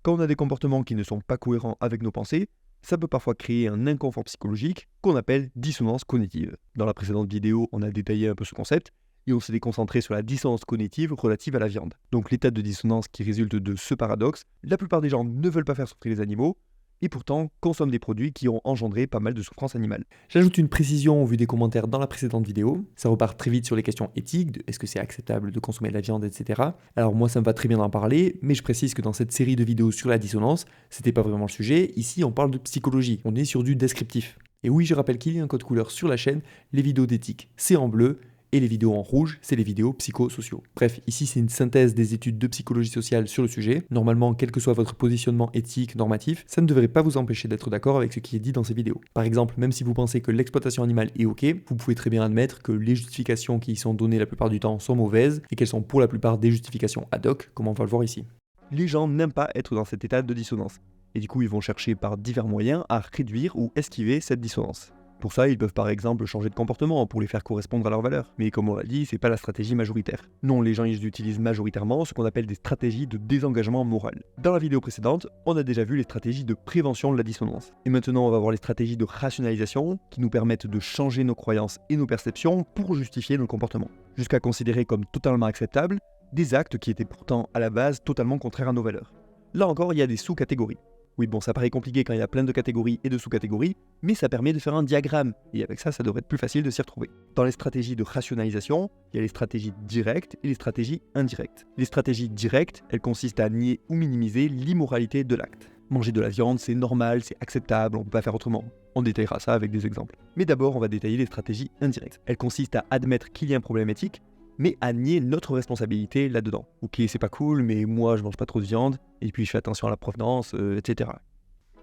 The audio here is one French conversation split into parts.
Quand on a des comportements qui ne sont pas cohérents avec nos pensées, ça peut parfois créer un inconfort psychologique qu'on appelle dissonance cognitive. Dans la précédente vidéo, on a détaillé un peu ce concept et on s'est déconcentré sur la dissonance cognitive relative à la viande. Donc l'état de dissonance qui résulte de ce paradoxe, la plupart des gens ne veulent pas faire souffrir les animaux et pourtant consomment des produits qui ont engendré pas mal de souffrance animale. J'ajoute une précision au vu des commentaires dans la précédente vidéo. Ça repart très vite sur les questions éthiques, de est-ce que c'est acceptable de consommer de la viande, etc. Alors moi ça me va très bien d'en parler, mais je précise que dans cette série de vidéos sur la dissonance, c'était pas vraiment le sujet. Ici on parle de psychologie, on est sur du descriptif. Et oui, je rappelle qu'il y a un code couleur sur la chaîne, les vidéos d'éthique c'est en bleu, et les vidéos en rouge, c'est les vidéos psychosociaux. Bref, ici c'est une synthèse des études de psychologie sociale sur le sujet. Normalement, quel que soit votre positionnement éthique, normatif, ça ne devrait pas vous empêcher d'être d'accord avec ce qui est dit dans ces vidéos. Par exemple, même si vous pensez que l'exploitation animale est ok, vous pouvez très bien admettre que les justifications qui y sont données la plupart du temps sont mauvaises et qu'elles sont pour la plupart des justifications ad hoc, comme on va le voir ici. Les gens n'aiment pas être dans cet état de dissonance. Et du coup, ils vont chercher par divers moyens à réduire ou esquiver cette dissonance. Pour ça, ils peuvent par exemple changer de comportement pour les faire correspondre à leurs valeurs. Mais comme on l'a dit, c'est pas la stratégie majoritaire. Non, les gens ils utilisent majoritairement ce qu'on appelle des stratégies de désengagement moral. Dans la vidéo précédente, on a déjà vu les stratégies de prévention de la dissonance. Et maintenant, on va voir les stratégies de rationalisation qui nous permettent de changer nos croyances et nos perceptions pour justifier nos comportements. Jusqu'à considérer comme totalement acceptables des actes qui étaient pourtant à la base totalement contraires à nos valeurs. Là encore, il y a des sous-catégories. Oui, bon, ça paraît compliqué quand il y a plein de catégories et de sous-catégories, mais ça permet de faire un diagramme, et avec ça, ça devrait être plus facile de s'y retrouver. Dans les stratégies de rationalisation, il y a les stratégies directes et les stratégies indirectes. Les stratégies directes, elles consistent à nier ou minimiser l'immoralité de l'acte. Manger de la viande, c'est normal, c'est acceptable, on ne peut pas faire autrement. On détaillera ça avec des exemples. Mais d'abord, on va détailler les stratégies indirectes. Elles consistent à admettre qu'il y a un problème éthique, mais à nier notre responsabilité là-dedans. Ok, c'est pas cool, mais moi je mange pas trop de viande, et puis je fais attention à la provenance, etc.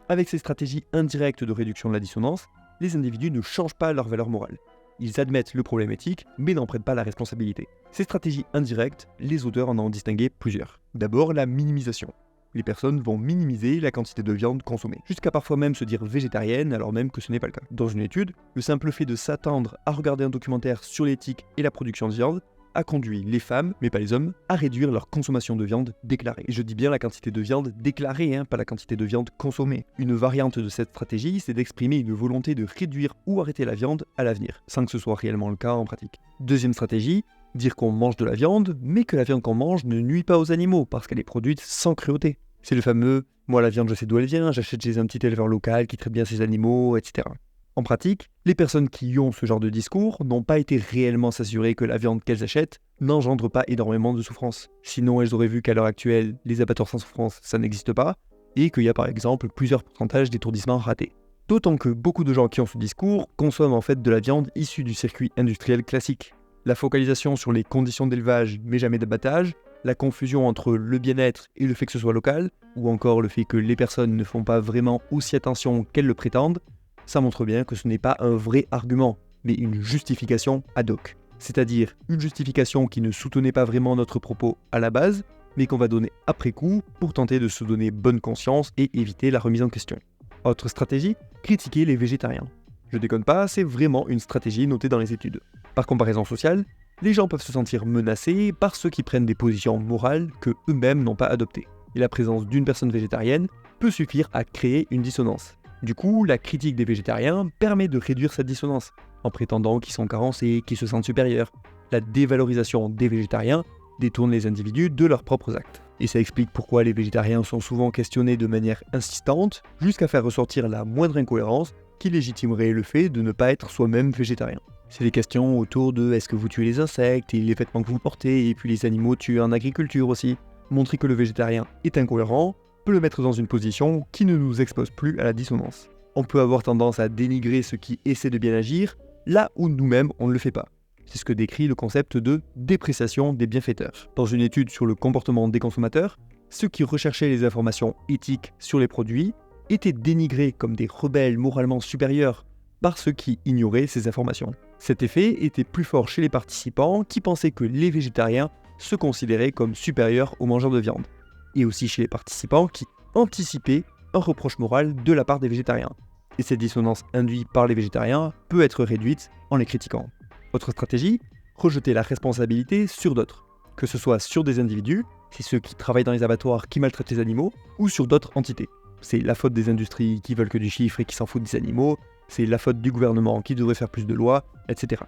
Avec ces stratégies indirectes de réduction de la dissonance, les individus ne changent pas leur valeur morale. Ils admettent le problème éthique, mais n'en prennent pas la responsabilité. Ces stratégies indirectes, les auteurs en ont distingué plusieurs. D'abord, la minimisation. Les personnes vont minimiser la quantité de viande consommée, jusqu'à parfois même se dire végétarienne alors même que ce n'est pas le cas. Dans une étude, le simple fait de s'attendre à regarder un documentaire sur l'éthique et la production de viande a conduit les femmes, mais pas les hommes, à réduire leur consommation de viande déclarée. Et je dis bien la quantité de viande déclarée, pas la quantité de viande consommée. Une variante de cette stratégie, c'est d'exprimer une volonté de réduire ou arrêter la viande à l'avenir, sans que ce soit réellement le cas en pratique. Deuxième stratégie, dire qu'on mange de la viande, mais que la viande qu'on mange ne nuit pas aux animaux, parce qu'elle est produite sans cruauté. C'est le fameux « moi la viande je sais d'où elle vient, j'achète chez un petit éleveur local qui traite bien ses animaux, etc. » En pratique, les personnes qui ont ce genre de discours n'ont pas été réellement s'assurer que la viande qu'elles achètent n'engendre pas énormément de souffrance. Sinon, elles auraient vu qu'à l'heure actuelle, les abattoirs sans souffrance, ça n'existe pas, et qu'il y a par exemple plusieurs pourcentages d'étourdissement ratés. D'autant que beaucoup de gens qui ont ce discours consomment en fait de la viande issue du circuit industriel classique. La focalisation sur les conditions d'élevage mais jamais d'abattage, la confusion entre le bien-être et le fait que ce soit local, ou encore le fait que les personnes ne font pas vraiment aussi attention qu'elles le prétendent, ça montre bien que ce n'est pas un vrai argument, mais une justification ad hoc. C'est-à-dire une justification qui ne soutenait pas vraiment notre propos à la base, mais qu'on va donner après coup pour tenter de se donner bonne conscience et éviter la remise en question. Autre stratégie, critiquer les végétariens. Je déconne pas, c'est vraiment une stratégie notée dans les études. Par comparaison sociale, les gens peuvent se sentir menacés par ceux qui prennent des positions morales que eux-mêmes n'ont pas adoptées. Et la présence d'une personne végétarienne peut suffire à créer une dissonance. Du coup, la critique des végétariens permet de réduire cette dissonance, en prétendant qu'ils sont carencés, qu'ils se sentent supérieurs. La dévalorisation des végétariens détourne les individus de leurs propres actes. Et ça explique pourquoi les végétariens sont souvent questionnés de manière insistante, jusqu'à faire ressortir la moindre incohérence qui légitimerait le fait de ne pas être soi-même végétarien. C'est des questions autour de est-ce que vous tuez les insectes et les vêtements que vous portez, et puis les animaux tués en agriculture aussi. Montrer que le végétarien est incohérent peut le mettre dans une position qui ne nous expose plus à la dissonance. On peut avoir tendance à dénigrer ceux qui essaient de bien agir, là où nous-mêmes on ne le fait pas. C'est ce que décrit le concept de dépréciation des bienfaiteurs. Dans une étude sur le comportement des consommateurs, ceux qui recherchaient les informations éthiques sur les produits étaient dénigrés comme des rebelles moralement supérieurs par ceux qui ignoraient ces informations. Cet effet était plus fort chez les participants qui pensaient que les végétariens se considéraient comme supérieurs aux mangeurs de viande, et aussi chez les participants qui anticipaient un reproche moral de la part des végétariens. Et cette dissonance induite par les végétariens peut être réduite en les critiquant. Autre stratégie, rejeter la responsabilité sur d'autres, que ce soit sur des individus, C'est ceux qui travaillent dans les abattoirs qui maltraitent les animaux, ou sur d'autres entités. C'est la faute des industries qui veulent que du chiffre et qui s'en foutent des animaux, c'est la faute du gouvernement qui devrait faire plus de lois, etc.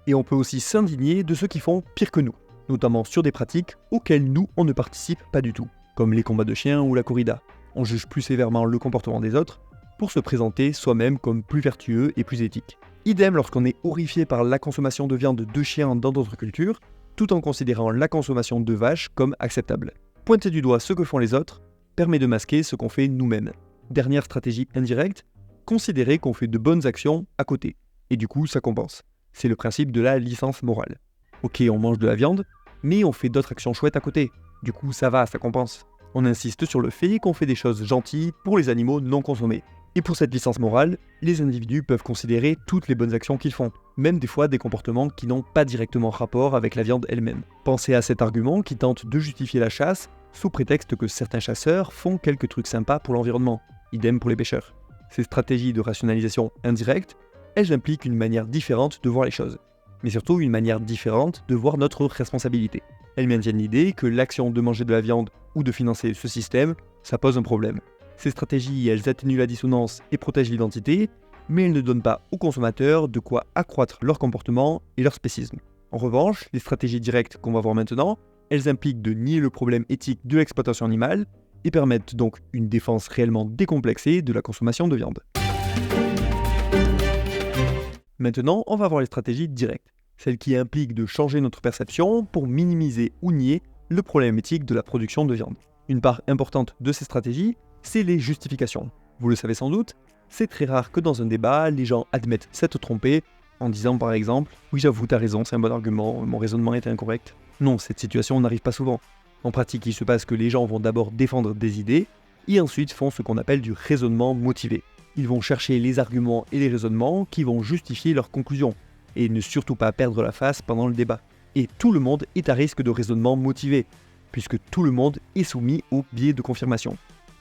Et on peut aussi s'indigner de ceux qui font pire que nous, notamment sur des pratiques auxquelles nous, on ne participe pas du tout, comme les combats de chiens ou la corrida. On juge plus sévèrement le comportement des autres pour se présenter soi-même comme plus vertueux et plus éthique. Idem lorsqu'on est horrifié par la consommation de viande de chiens dans d'autres cultures, tout en considérant la consommation de vaches comme acceptable. Pointer du doigt ce que font les autres permet de masquer ce qu'on fait nous-mêmes. Dernière stratégie indirecte, considérer qu'on fait de bonnes actions à côté, et du coup ça compense. C'est le principe de la licence morale. Ok, on mange de la viande, mais on fait d'autres actions chouettes à côté. Du coup ça va, ça compense. On insiste sur le fait qu'on fait des choses gentilles pour les animaux non consommés. Et pour cette licence morale, les individus peuvent considérer toutes les bonnes actions qu'ils font, même des fois des comportements qui n'ont pas directement rapport avec la viande elle-même. Pensez à cet argument qui tente de justifier la chasse sous prétexte que certains chasseurs font quelques trucs sympas pour l'environnement, idem pour les pêcheurs. Ces stratégies de rationalisation indirecte, elles impliquent une manière différente de voir les choses, mais surtout une manière différente de voir notre responsabilité. Elles maintiennent l'idée que l'action de manger de la viande ou de financer ce système, ça pose un problème. Ces stratégies, elles atténuent la dissonance et protègent l'identité, mais elles ne donnent pas aux consommateurs de quoi accroître leur comportement et leur spécisme. En revanche, les stratégies directes qu'on va voir maintenant, elles impliquent de nier le problème éthique de l'exploitation animale et permettent donc une défense réellement décomplexée de la consommation de viande. Maintenant, on va voir les stratégies directes, celles qui impliquent de changer notre perception pour minimiser ou nier le problème éthique de la production de viande. Une part importante de ces stratégies, c'est les justifications. Vous le savez sans doute, c'est très rare que dans un débat, les gens admettent s'être trompés en disant par exemple « Oui j'avoue, t'as raison, c'est un bon argument, mon raisonnement était incorrect ». Non, cette situation n'arrive pas souvent. En pratique, il se passe que les gens vont d'abord défendre des idées et ensuite font ce qu'on appelle du raisonnement motivé. Ils vont chercher les arguments et les raisonnements qui vont justifier leurs conclusions et ne surtout pas perdre la face pendant le débat. Et tout le monde est à risque de raisonnement motivé, puisque tout le monde est soumis au biais de confirmation.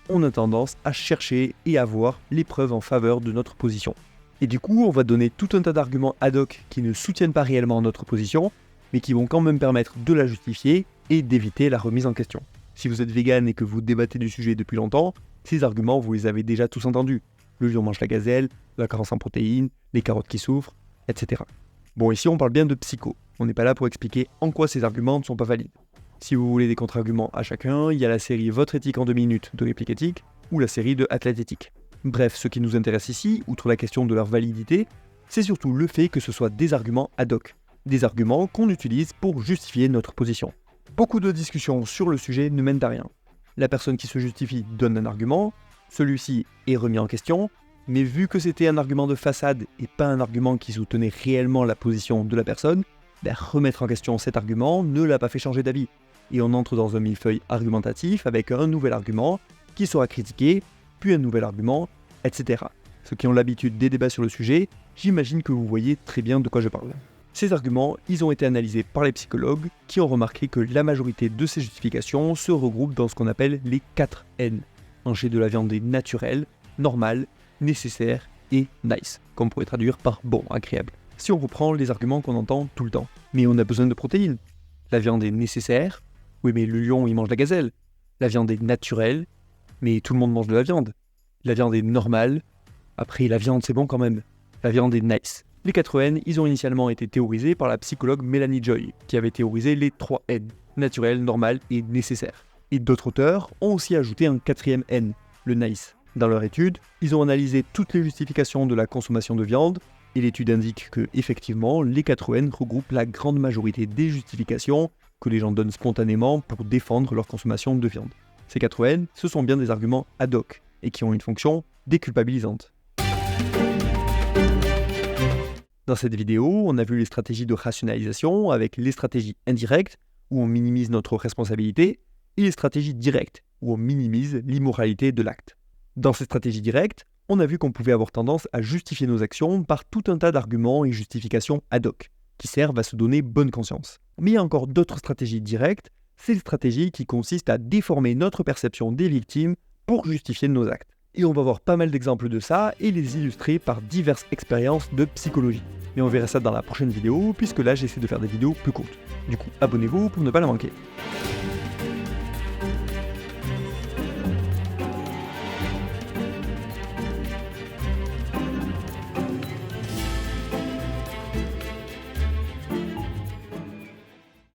On a tendance à chercher et à voir les preuves en faveur de notre position. Et du coup, on va donner tout un tas d'arguments ad hoc qui ne soutiennent pas réellement notre position, mais qui vont quand même permettre de la justifier et d'éviter la remise en question. Si vous êtes vegan et que vous débattez du sujet depuis longtemps, ces arguments, vous les avez déjà tous entendus. Le lion mange la gazelle, la carence en protéines, les carottes qui souffrent, etc. Bon, ici on parle bien de psycho. On n'est pas là pour expliquer en quoi ces arguments ne sont pas valides. Si vous voulez des contre-arguments à chacun, il y a la série Votre éthique en 2 minutes de réplique éthique ou la série de Athlète éthique. Bref, ce qui nous intéresse ici, outre la question de leur validité, c'est surtout le fait que ce soit des arguments ad hoc, des arguments qu'on utilise pour justifier notre position. Beaucoup de discussions sur le sujet ne mènent à rien. La personne qui se justifie donne un argument, celui-ci est remis en question, mais vu que c'était un argument de façade et pas un argument qui soutenait réellement la position de la personne, remettre en question cet argument ne l'a pas fait changer d'avis. Et on entre dans un millefeuille argumentatif avec un nouvel argument qui sera critiqué, puis un nouvel argument, etc. Ceux qui ont l'habitude des débats sur le sujet, j'imagine que vous voyez très bien de quoi je parle. Ces arguments, ils ont été analysés par les psychologues qui ont remarqué que la majorité de ces justifications se regroupent dans ce qu'on appelle les 4 N. Manger de la viande est naturel, normal, nécessaire et nice, qu'on pourrait traduire par bon, agréable. Si on reprend les arguments qu'on entend tout le temps. Mais on a besoin de protéines. La viande est nécessaire. Oui, mais le lion, il mange la gazelle. La viande est naturelle. Mais tout le monde mange de la viande. La viande est normale. Après, la viande, c'est bon quand même. La viande est nice. Les 4 N, ils ont initialement été théorisés par la psychologue Melanie Joy, qui avait théorisé les 3 N, naturel, normal et nécessaire. Et d'autres auteurs ont aussi ajouté un 4e N, le nice. Dans leur étude, ils ont analysé toutes les justifications de la consommation de viande, et l'étude indique que, effectivement, les 4 N regroupent la grande majorité des justifications que les gens donnent spontanément pour défendre leur consommation de viande. Ces 4 N, ce sont bien des arguments ad hoc, et qui ont une fonction déculpabilisante. Dans cette vidéo, on a vu les stratégies de rationalisation avec les stratégies indirectes, où on minimise notre responsabilité, et les stratégies directes, où on minimise l'immoralité de l'acte. Dans ces stratégies directes, on a vu qu'on pouvait avoir tendance à justifier nos actions par tout un tas d'arguments et justifications ad hoc, qui servent à se donner bonne conscience. Mais il y a encore d'autres stratégies directes, c'est les stratégies qui consistent à déformer notre perception des victimes pour justifier nos actes. Et on va voir pas mal d'exemples de ça et les illustrer par diverses expériences de psychologie. Mais on verra ça dans la prochaine vidéo, puisque là j'essaie de faire des vidéos plus courtes. Du coup, abonnez-vous pour ne pas la manquer.